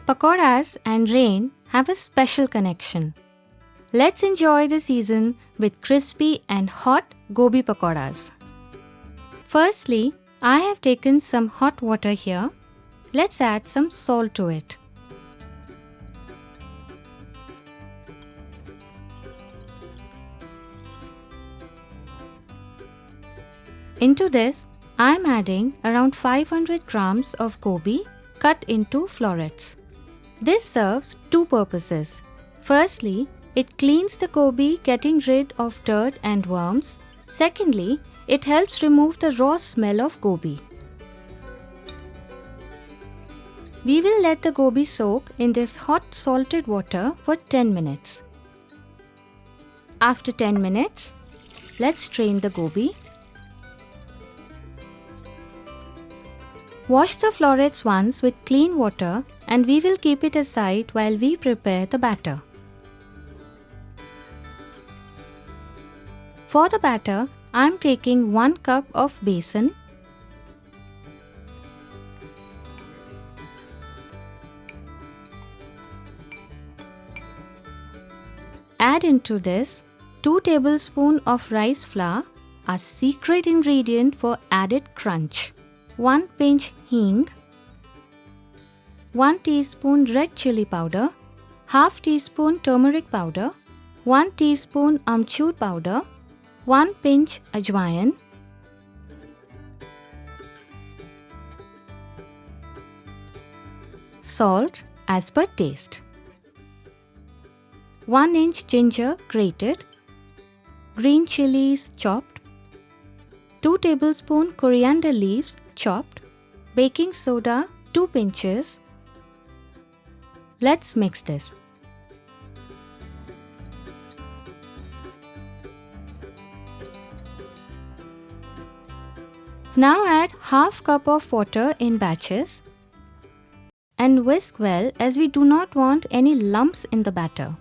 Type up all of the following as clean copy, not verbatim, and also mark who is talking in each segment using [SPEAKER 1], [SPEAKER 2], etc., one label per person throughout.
[SPEAKER 1] Pakoras and rain have a special connection. Let's enjoy the season with crispy and hot gobi pakoras. Firstly, I have taken some hot water here. Let's add some salt to it. Into this, I am adding around 500 grams of gobi cut into florets. This serves two purposes. Firstly, it cleans the gobi, getting rid of dirt and worms. Secondly, it helps remove the raw smell of gobi. We will let the gobi soak in this hot salted water for 10 minutes. After 10 minutes, let's strain the gobi. Wash the florets once with clean water and we will keep it aside while we prepare the batter. For the batter, I am taking 1 cup of besan, add into this 2 tablespoons of rice flour, a secret ingredient for added crunch. 1 pinch hing, 1 teaspoon red chili powder, half teaspoon turmeric powder, 1 teaspoon amchur powder, 1 pinch ajwain, salt as per taste, 1 inch ginger grated, green chilies chopped, 2 tablespoons coriander leaves chopped, baking soda 2 pinches. Let's mix this. Now add half cup of water in batches and whisk well as we do not want any lumps in the batter.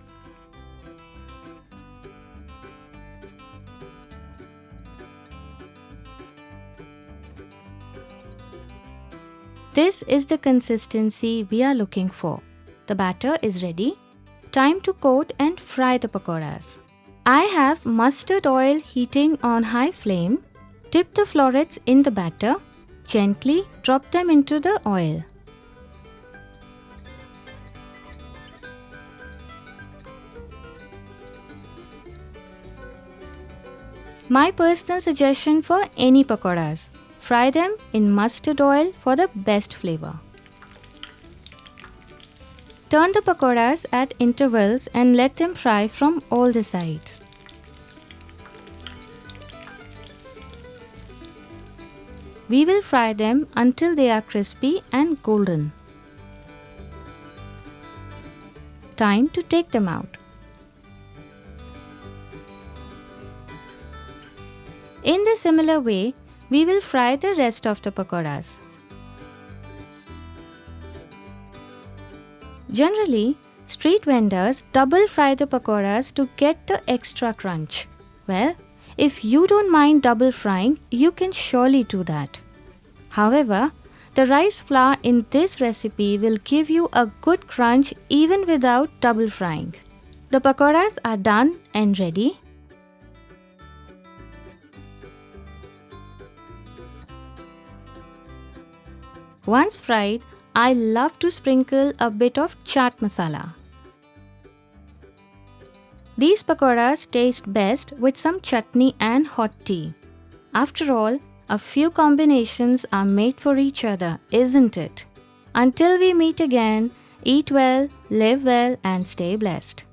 [SPEAKER 1] This is the consistency we are looking for. The batter is ready. Time to coat and fry the pakoras. I have mustard oil heating on high flame. Dip the florets in the batter. Gently drop them into the oil. My personal suggestion for any pakoras: fry them in mustard oil for the best flavor. Turn the pakoras at intervals and let them fry from all the sides. We will fry them until they are crispy and golden. Time to take them out. In the similar way, we will fry the rest of the pakoras. Generally, street vendors double fry the pakoras to get the extra crunch. Well, if you don't mind double frying, you can surely do that. However, the rice flour in this recipe will give you a good crunch even without double frying. The pakoras are done and ready. Once fried, I love to sprinkle a bit of chaat masala. These pakoras taste best with some chutney and hot tea. After all, a few combinations are made for each other, isn't it? Until we meet again, eat well, live well, and stay blessed.